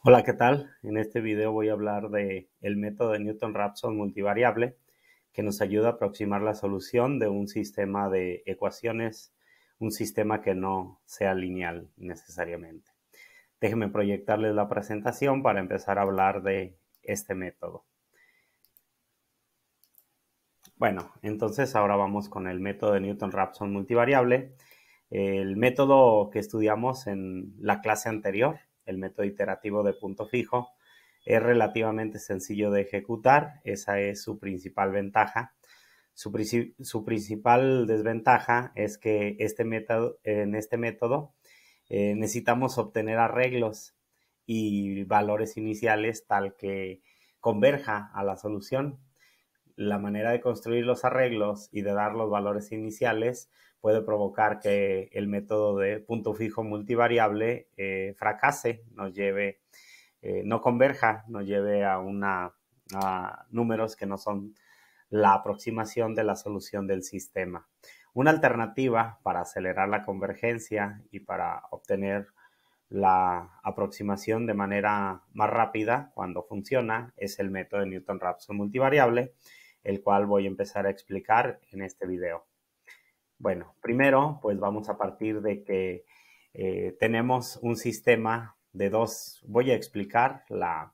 Hola, ¿qué tal? En este video voy a hablar de el método de Newton-Raphson multivariable que nos ayuda a aproximar la solución de un sistema de ecuaciones, un sistema que no sea lineal necesariamente. Déjenme proyectarles la presentación para empezar a hablar de este método. Bueno, entonces ahora vamos con el método de Newton-Raphson multivariable. El método que estudiamos en la clase anterior, el método iterativo de punto fijo, es relativamente sencillo de ejecutar. Esa es su principal ventaja. Su principal desventaja es que en este método necesitamos obtener arreglos y valores iniciales tal que converja a la solución. La manera de construir los arreglos y de dar los valores iniciales puede provocar que el método de punto fijo multivariable fracase, no converja, nos lleve a números que no son la aproximación de la solución del sistema. Una alternativa para acelerar la convergencia y para obtener la aproximación de manera más rápida cuando funciona es el método de Newton-Raphson multivariable, el cual voy a empezar a explicar en este video. Bueno, primero pues vamos a partir de que tenemos un sistema de voy a explicar la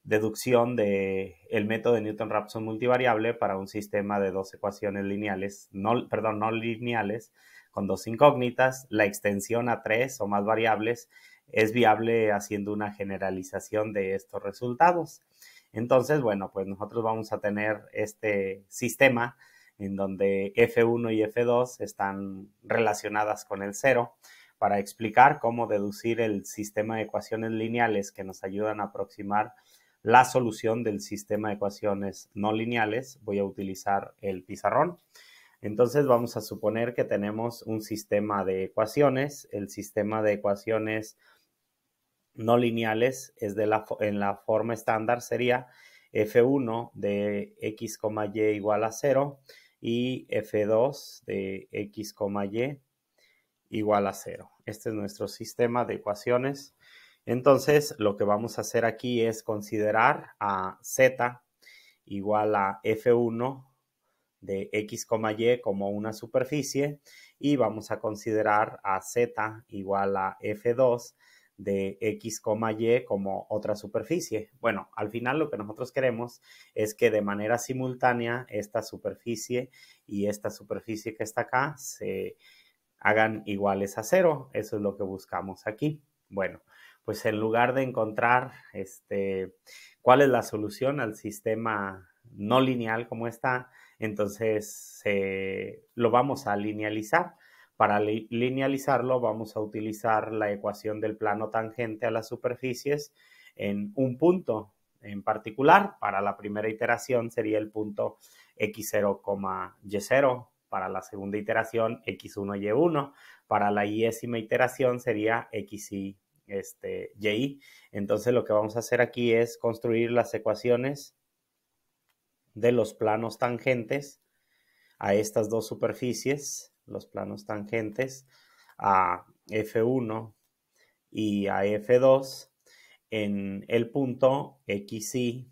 deducción del método de Newton-Raphson multivariable para un sistema de dos ecuaciones lineales, no lineales, con dos incógnitas. La extensión a tres o más variables es viable haciendo una generalización de estos resultados. Entonces, bueno, pues nosotros vamos a tener este sistema en donde F1 y F2 están relacionadas con el cero para explicar cómo deducir el sistema de ecuaciones lineales que nos ayudan a aproximar la solución del sistema de ecuaciones no lineales. Voy a utilizar el pizarrón. Entonces vamos a suponer que tenemos un sistema de ecuaciones. El sistema de ecuaciones no lineales en la forma estándar sería F1 de x, y igual a 0 y F2 de x, y igual a 0. Este es nuestro sistema de ecuaciones. Entonces, lo que vamos a hacer aquí es considerar a z igual a f1 de x, y como una superficie y vamos a considerar a z igual a f2 de x, y como otra superficie. Bueno, al final lo que nosotros queremos es que de manera simultánea esta superficie y esta superficie que está acá se hagan iguales a 0. Eso es lo que buscamos aquí. Bueno, pues en lugar de encontrar cuál es la solución al sistema no lineal como está, entonces lo vamos a linealizar. Para linealizarlo vamos a utilizar la ecuación del plano tangente a las superficies en un punto en particular. Para la primera iteración sería el punto x0, y0. Para la segunda iteración, x1, y1. Para la yésima iteración sería xy, y. Entonces lo que vamos a hacer aquí es construir las ecuaciones de los planos tangentes a estas dos superficies, los planos tangentes a F1 y a F2 en el punto xy,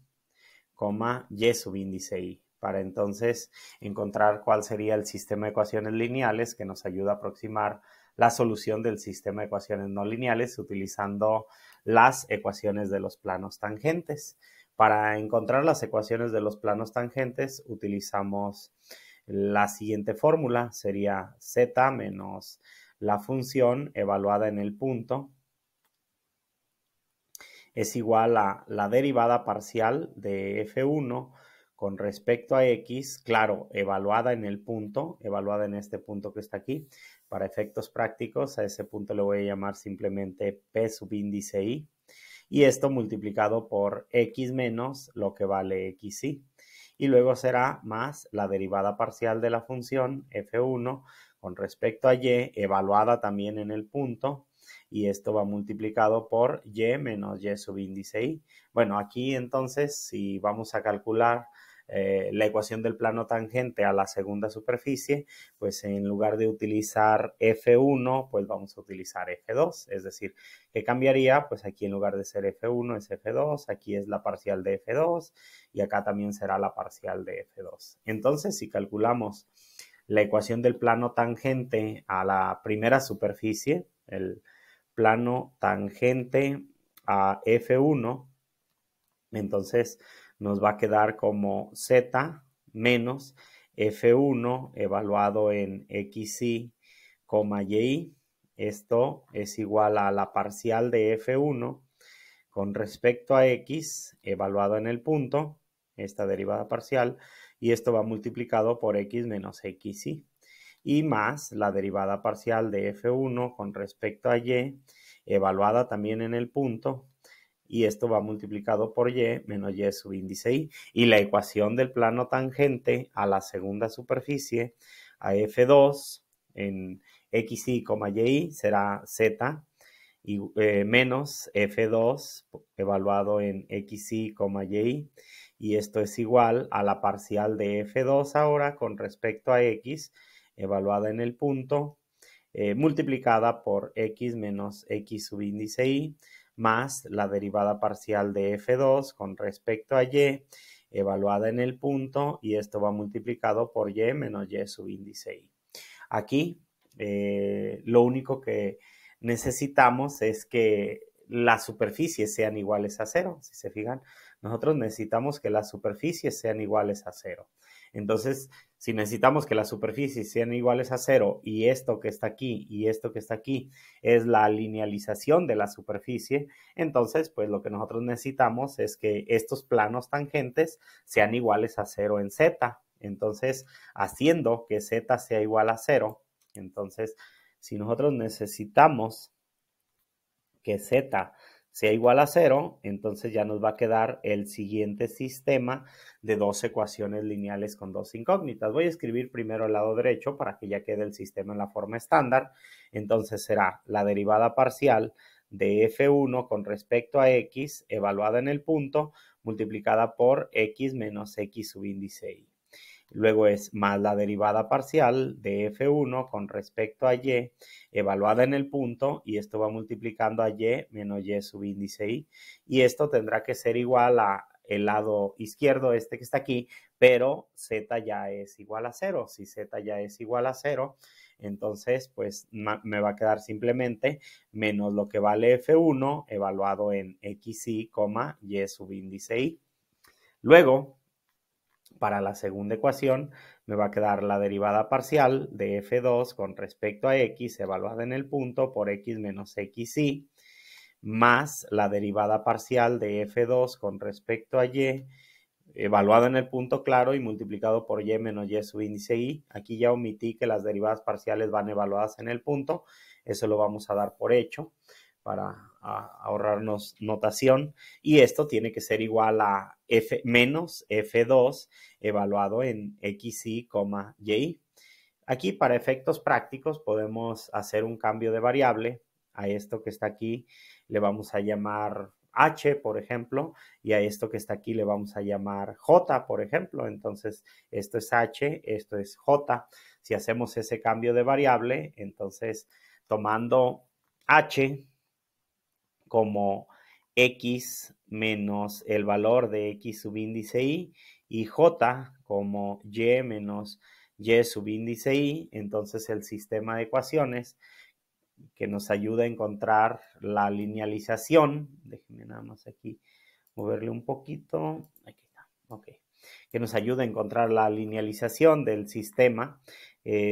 y subíndice y, para entonces encontrar cuál sería el sistema de ecuaciones lineales que nos ayuda a aproximar la solución del sistema de ecuaciones no lineales utilizando las ecuaciones de los planos tangentes. Para encontrar las ecuaciones de los planos tangentes utilizamos la siguiente fórmula, sería z menos la función evaluada en el punto es igual a la derivada parcial de f1 con respecto a x, claro, evaluada en este punto que está aquí. Para efectos prácticos, a ese punto le voy a llamar simplemente p subíndice y. Y esto multiplicado por x menos lo que vale xy. Y luego será más la derivada parcial de la función f1 con respecto a y, evaluada también en el punto, y esto va multiplicado por y menos y subíndice y. Bueno, aquí entonces si vamos a calcular la ecuación del plano tangente a la segunda superficie, pues en lugar de utilizar F1, pues vamos a utilizar F2, es decir, ¿qué cambiaría? Pues aquí en lugar de ser F1 es F2, aquí es la parcial de F2 y acá también será la parcial de F2. Entonces, si calculamos la ecuación del plano tangente a la primera superficie, el plano tangente a F1, entonces nos va a quedar como Z menos F1 evaluado en XY, Y. Esto es igual a la parcial de F1 con respecto a X evaluado en el punto, esta derivada parcial, y esto va multiplicado por X menos XY. Y más la derivada parcial de F1 con respecto a Y evaluada también en el punto, y esto va multiplicado por Y menos Y subíndice Y. Y la ecuación del plano tangente a la segunda superficie, a F2 en XY, Y será Z y, menos F2 evaluado en XY, Y. Y esto es igual a la parcial de F2 ahora con respecto a X evaluada en el punto, multiplicada por X menos X subíndice Y, más la derivada parcial de F2 con respecto a Y, evaluada en el punto, y esto va multiplicado por Y menos Y subíndice Y. Aquí, lo único que necesitamos es que las superficies sean iguales a 0. Si se fijan, nosotros necesitamos que las superficies sean iguales a 0. Entonces, si necesitamos que las superficies sean iguales a 0 y esto que está aquí y esto que está aquí es la linealización de la superficie, entonces pues lo que nosotros necesitamos es que estos planos tangentes sean iguales a 0 en Z. Entonces, haciendo que Z sea igual a 0, entonces si nosotros necesitamos que Z sea igual a 0, entonces ya nos va a quedar el siguiente sistema de dos ecuaciones lineales con dos incógnitas. Voy a escribir primero el lado derecho para que ya quede el sistema en la forma estándar. Entonces será la derivada parcial de F1 con respecto a X evaluada en el punto multiplicada por X menos X subíndice Y. Luego es más la derivada parcial de F1 con respecto a Y evaluada en el punto, y esto va multiplicando a Y menos Y subíndice Y, y esto tendrá que ser igual a el lado izquierdo, este que está aquí, pero Z ya es igual a 0. Si Z ya es igual a 0, entonces pues me va a quedar simplemente menos lo que vale F1 evaluado en XY, Y subíndice Y. Luego, para la segunda ecuación me va a quedar la derivada parcial de F2 con respecto a X evaluada en el punto por X menos XY, más la derivada parcial de F2 con respecto a Y evaluado en el punto, claro, y multiplicado por Y menos Y subíndice Y. Aquí ya omití que las derivadas parciales van evaluadas en el punto, eso lo vamos a dar por hecho para ahorrarnos notación, y esto tiene que ser igual a F menos F2 evaluado en XY, Y. Aquí, para efectos prácticos, podemos hacer un cambio de variable. A esto que está aquí le vamos a llamar H, por ejemplo, y a esto que está aquí le vamos a llamar J, por ejemplo. Entonces, esto es H, esto es J. Si hacemos ese cambio de variable, entonces, tomando H como X menos el valor de X subíndice y J como Y menos Y subíndice Y, entonces el sistema de ecuaciones que nos ayuda a encontrar la linealización, déjenme nada más aquí moverle un poquito, aquí está, ok, que nos ayuda a encontrar la linealización del sistema,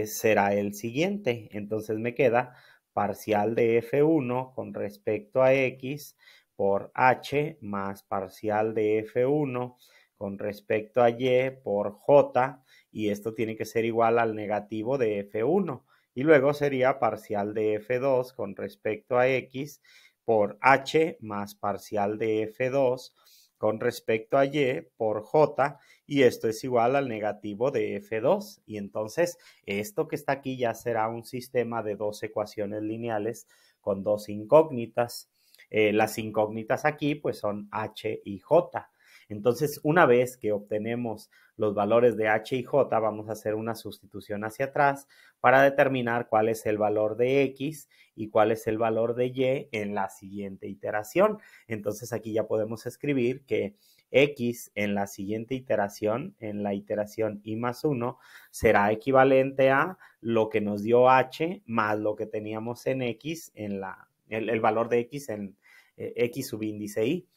será el siguiente. Entonces me queda parcial de F1 con respecto a X por H más parcial de F1 con respecto a Y por J, y esto tiene que ser igual al negativo de F1. Y luego sería parcial de F2 con respecto a X por H más parcial de F2 con respecto a Y por J, y esto es igual al negativo de F2. Y entonces esto que está aquí ya será un sistema de dos ecuaciones lineales con dos incógnitas. Las incógnitas aquí pues son H y J. Entonces, una vez que obtenemos los valores de h y j, vamos a hacer una sustitución hacia atrás para determinar cuál es el valor de x y cuál es el valor de y en la siguiente iteración. Entonces, aquí ya podemos escribir que x en la siguiente iteración, en la iteración i más 1, será equivalente a lo que nos dio h más lo que teníamos en x, el valor de x en x subíndice y.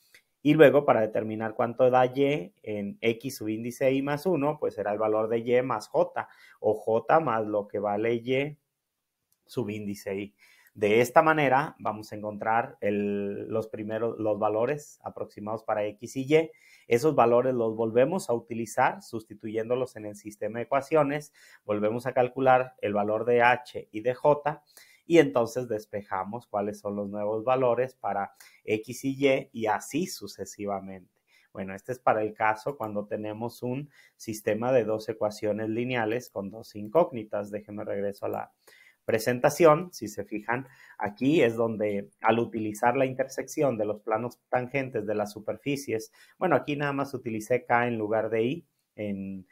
Y luego, para determinar cuánto da y en x subíndice y más 1, pues será el valor de y más j, o j más lo que vale y subíndice y. De esta manera vamos a encontrar los valores aproximados para x y y. Esos valores los volvemos a utilizar sustituyéndolos en el sistema de ecuaciones. Volvemos a calcular el valor de h y de j y entonces despejamos cuáles son los nuevos valores para x y así sucesivamente. Bueno, este es para el caso cuando tenemos un sistema de dos ecuaciones lineales con dos incógnitas. Déjenme regreso a la presentación. Si se fijan, aquí es donde al utilizar la intersección de los planos tangentes de las superficies, bueno, aquí nada más utilicé k en lugar de i en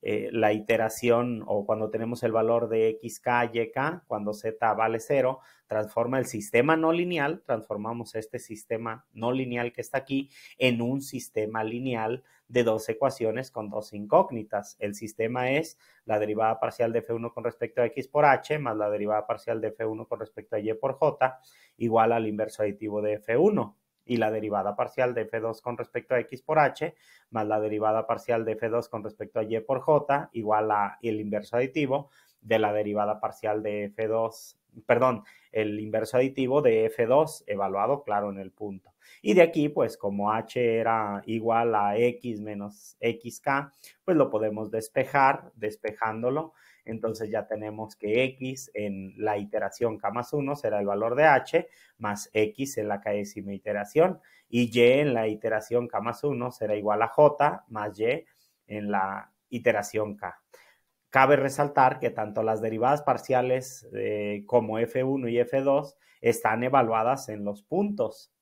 la iteración o cuando tenemos el valor de xk, yk, cuando z vale 0, transforma el sistema no lineal, transformamos este sistema no lineal que está aquí en un sistema lineal de dos ecuaciones con dos incógnitas. El sistema es la derivada parcial de f1 con respecto a x por h más la derivada parcial de f1 con respecto a y por j igual al inverso aditivo de f1 y la derivada parcial de f2 con respecto a x por h más la derivada parcial de f2 con respecto a y por j igual a el inverso aditivo de la derivada parcial de f2, perdón, el inverso aditivo de f2 evaluado, claro, en el punto. Y de aquí, pues como h era igual a x menos xk, pues lo podemos despejar, despejándolo. Entonces ya tenemos que x en la iteración k más 1 será el valor de h más x en la késima iteración y y en la iteración k más 1 será igual a j más y en la iteración k. Cabe resaltar que tanto las derivadas parciales como f1 y f2 están evaluadas en los puntos.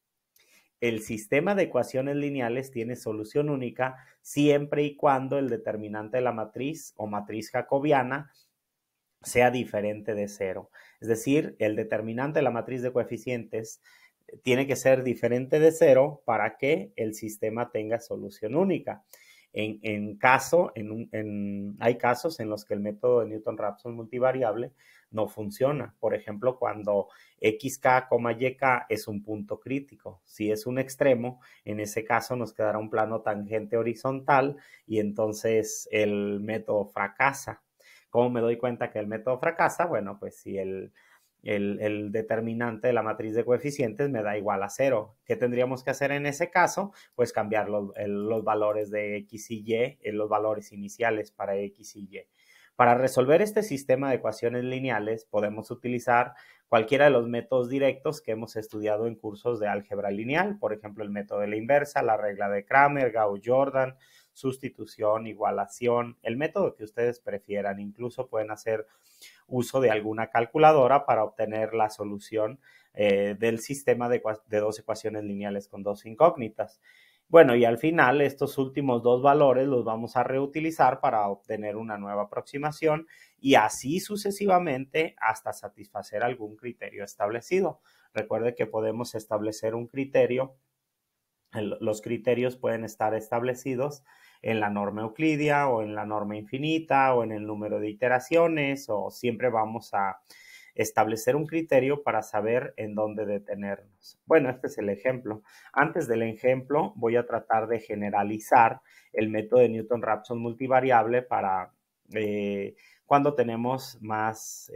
El sistema de ecuaciones lineales tiene solución única siempre y cuando el determinante de la matriz o matriz jacobiana sea diferente de 0. Es decir, el determinante de la matriz de coeficientes tiene que ser diferente de 0 para que el sistema tenga solución única. Hay casos en los que el método de Newton-Raphson multivariable no funciona. Por ejemplo, cuando xk, yk es un punto crítico. Si es un extremo, en ese caso nos quedará un plano tangente horizontal y entonces el método fracasa. ¿Cómo me doy cuenta que el método fracasa? Bueno, pues si el determinante de la matriz de coeficientes me da igual a 0. ¿Qué tendríamos que hacer en ese caso? Pues cambiar los valores de x y y, los valores iniciales para x y y. Para resolver este sistema de ecuaciones lineales podemos utilizar cualquiera de los métodos directos que hemos estudiado en cursos de álgebra lineal, por ejemplo, el método de la inversa, la regla de Cramer, Gauss-Jordan, sustitución, igualación, el método que ustedes prefieran. Incluso pueden hacer uso de alguna calculadora para obtener la solución del sistema de dos ecuaciones lineales con dos incógnitas. Bueno, y al final estos últimos dos valores los vamos a reutilizar para obtener una nueva aproximación y así sucesivamente hasta satisfacer algún criterio establecido. Recuerde que podemos establecer un criterio. Los criterios pueden estar establecidos en la norma euclidia o en la norma infinita o en el número de iteraciones o siempre vamos a establecer un criterio para saber en dónde detenernos. Bueno, este es el ejemplo. Antes del ejemplo voy a tratar de generalizar el método de Newton-Raphson multivariable para cuando tenemos más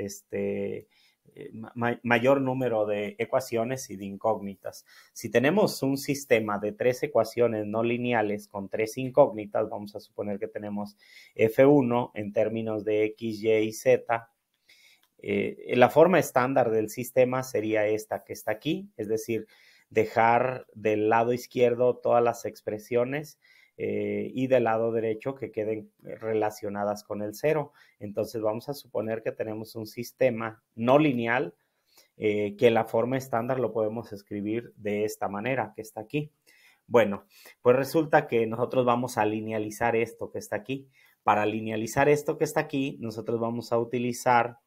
mayor número de ecuaciones y de incógnitas. Si tenemos un sistema de tres ecuaciones no lineales con tres incógnitas, vamos a suponer que tenemos F1 en términos de X, Y y Z. La forma estándar del sistema sería esta que está aquí, es decir, dejar del lado izquierdo todas las expresiones y del lado derecho que queden relacionadas con el 0. Entonces vamos a suponer que tenemos un sistema no lineal que la forma estándar lo podemos escribir de esta manera que está aquí. Bueno, pues resulta que nosotros vamos a linealizar esto que está aquí. Para linealizar esto que está aquí, nosotros vamos a utilizar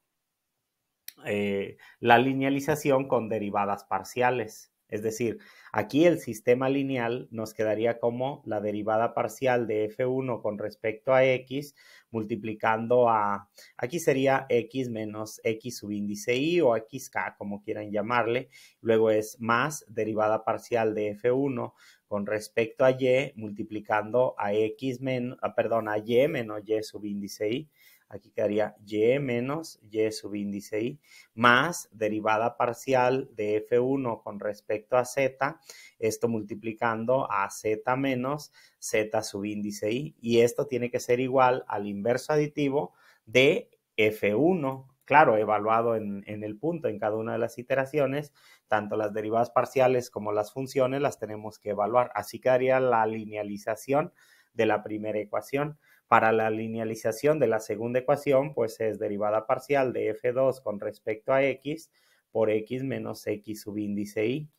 la linealización con derivadas parciales. Es decir, aquí el sistema lineal nos quedaría como la derivada parcial de f1 con respecto a x multiplicando a, aquí sería x menos x subíndice y o xk, como quieran llamarle. Luego es más derivada parcial de f1 con respecto a y multiplicando a x menos, perdón, a y menos y subíndice y. Aquí quedaría y menos y subíndice i más derivada parcial de f1 con respecto a z, esto multiplicando a z menos z subíndice i. Y esto tiene que ser igual al inverso aditivo de f1. Claro, evaluado en el punto en cada una de las iteraciones, tanto las derivadas parciales como las funciones las tenemos que evaluar. Así quedaría la linealización de la primera ecuación. Para la linealización de la segunda ecuación, pues es derivada parcial de f2 con respecto a x por x menos x subíndice y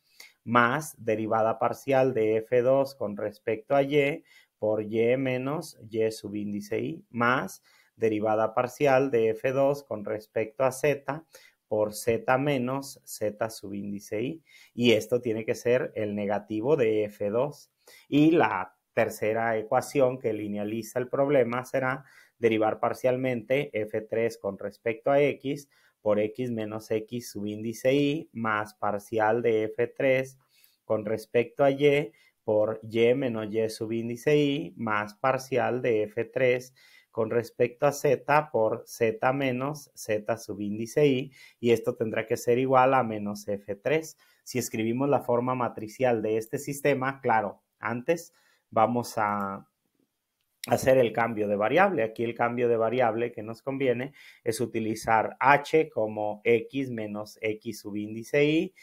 más derivada parcial de f2 con respecto a y por y menos y subíndice y más derivada parcial de f2 con respecto a z por z menos z subíndice y. Y esto tiene que ser el negativo de f2. Y la tercera ecuación que linealiza el problema será derivar parcialmente f3 con respecto a x por x menos x subíndice y más parcial de f3 con respecto a y por y menos y subíndice y más parcial de f3 con respecto a z por z menos z subíndice y esto tendrá que ser igual a menos f3. Si escribimos la forma matricial de este sistema, claro, antes vamos a hacer el cambio de variable. Aquí el cambio de variable que nos conviene es utilizar h como x menos x subíndice y,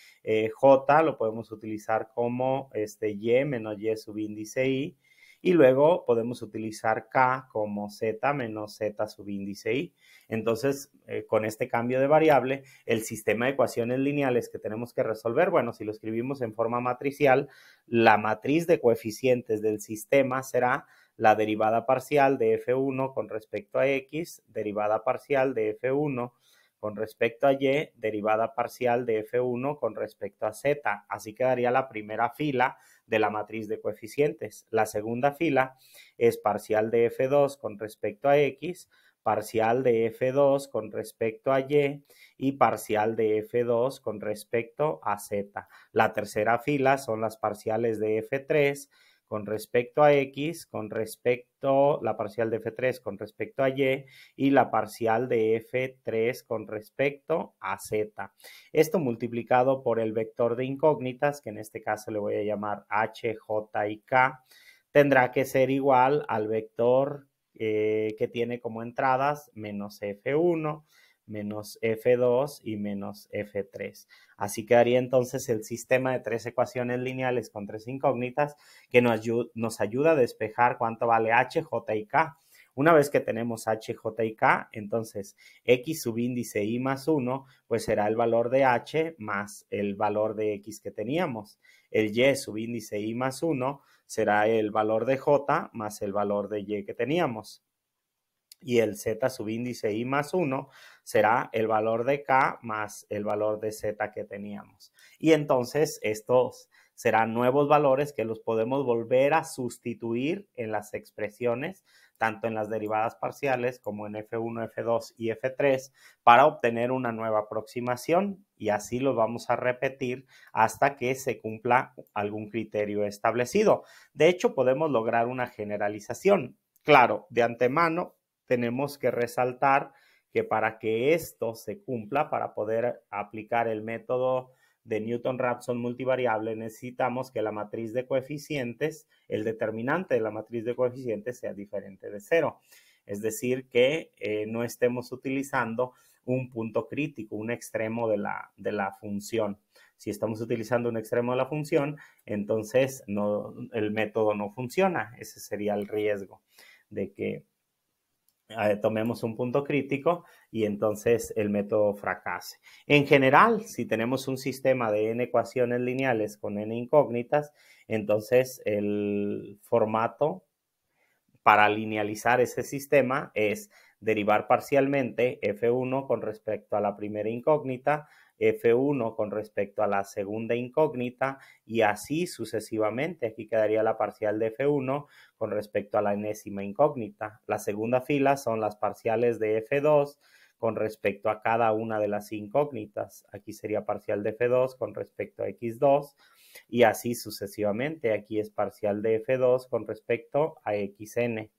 j lo podemos utilizar como y menos y subíndice y luego podemos utilizar k como z menos z subíndice y. Entonces, con este cambio de variable, el sistema de ecuaciones lineales que tenemos que resolver, bueno, si lo escribimos en forma matricial, la matriz de coeficientes del sistema será la derivada parcial de f1 con respecto a x, derivada parcial de f1 con respecto a y, derivada parcial de f1 con respecto a z. Así quedaría la primera fila de la matriz de coeficientes. La segunda fila es parcial de f2 con respecto a x, parcial de f2 con respecto a y parcial de f2 con respecto a z. La tercera fila son las parciales de f3 con respecto a x, con respecto la parcial de f3 con respecto a y la parcial de f3 con respecto a z. Esto multiplicado por el vector de incógnitas, que en este caso le voy a llamar h, j y k, tendrá que ser igual al vector que tiene como entradas menos f1, menos f2 y menos f3. Así quedaría entonces el sistema de tres ecuaciones lineales con tres incógnitas que nos ayuda a despejar cuánto vale h, j y k. Una vez que tenemos h, j y k, entonces x subíndice y más 1, pues será el valor de h más el valor de x que teníamos. El y subíndice y más 1 será el valor de j más el valor de y que teníamos. Y el z subíndice i más 1 será el valor de k más el valor de z que teníamos. Y entonces estos serán nuevos valores que los podemos volver a sustituir en las expresiones, tanto en las derivadas parciales como en f1, f2 y f3, para obtener una nueva aproximación. Y así lo vamos a repetir hasta que se cumpla algún criterio establecido. De hecho, podemos lograr una generalización. Claro, de antemano tenemos que resaltar que para que esto se cumpla, para poder aplicar el método de Newton-Raphson multivariable, necesitamos que la matriz de coeficientes, el determinante de la matriz de coeficientes sea diferente de 0. Es decir, que no estemos utilizando un punto crítico, un extremo de la función. Si estamos utilizando un extremo de la función, entonces el método no funciona. Ese sería el riesgo de que tomemos un punto crítico y entonces el método fracase. En general, si tenemos un sistema de n ecuaciones lineales con n incógnitas, entonces el formato para linealizar ese sistema es derivar parcialmente f1 con respecto a la primera incógnita, f1 con respecto a la segunda incógnita y así sucesivamente. Aquí quedaría la parcial de f1 con respecto a la enésima incógnita. La segunda fila son las parciales de f2 con respecto a cada una de las incógnitas. Aquí sería parcial de f2 con respecto a x2 y así sucesivamente. Aquí es parcial de f2 con respecto a xn.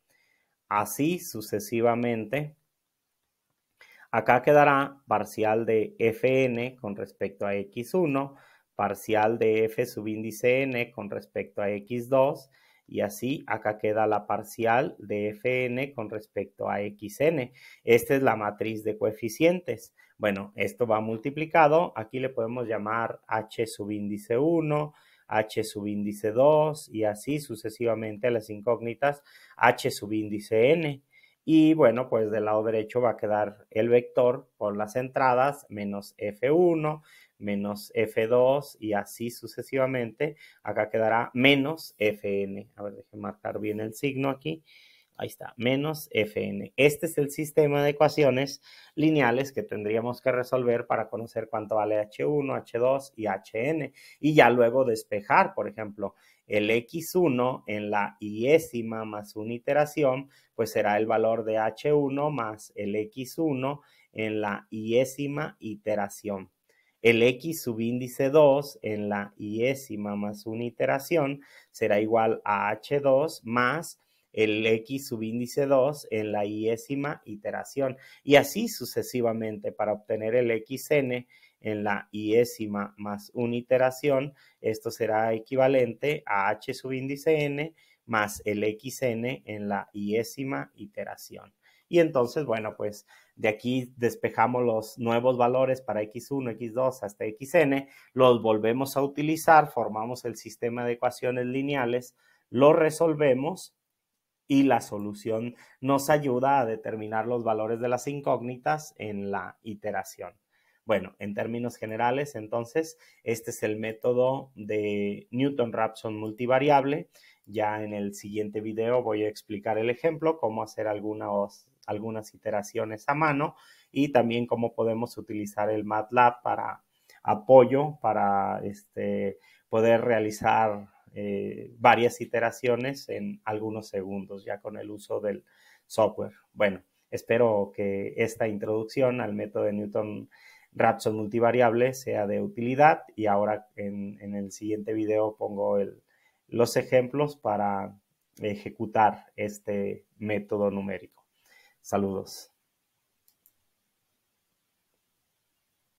Así sucesivamente. Acá quedará parcial de fn con respecto a x1, parcial de f subíndice n con respecto a x2 y así acá queda la parcial de fn con respecto a xn. Esta es la matriz de coeficientes. Bueno, esto va multiplicado. Aquí le podemos llamar h subíndice 1, h subíndice 2 y así sucesivamente a las incógnitas h subíndice n. Y bueno, pues del lado derecho va a quedar el vector por las entradas menos f1, menos f2 y así sucesivamente. Acá quedará menos fn. A ver, déjenme marcar bien el signo aquí. Ahí está, menos fn. Este es el sistema de ecuaciones lineales que tendríamos que resolver para conocer cuánto vale h1, h2 y hn. Y ya luego despejar, por ejemplo, el x1 en la iésima más una iteración, pues será el valor de h1 más el x1 en la iésima iteración. El x subíndice 2 en la iésima más una iteración será igual a h2 más el x subíndice 2 en la iésima iteración. Y así sucesivamente para obtener el xn en la iésima más una iteración, esto será equivalente a h subíndice n más el xn en la iésima iteración. Y entonces, bueno, pues de aquí despejamos los nuevos valores para x1, x2 hasta xn, los volvemos a utilizar, formamos el sistema de ecuaciones lineales, lo resolvemos y la solución nos ayuda a determinar los valores de las incógnitas en la iteración. Bueno, en términos generales, entonces, este es el método de Newton-Raphson multivariable. Ya en el siguiente video voy a explicar el ejemplo, cómo hacer algunas iteraciones a mano y también cómo podemos utilizar el MATLAB para apoyo, para poder realizar varias iteraciones en algunos segundos ya con el uso del software. Bueno, espero que esta introducción al método de Newton-Raphson multivariable sea de utilidad y ahora en el siguiente video pongo los ejemplos para ejecutar este método numérico. Saludos.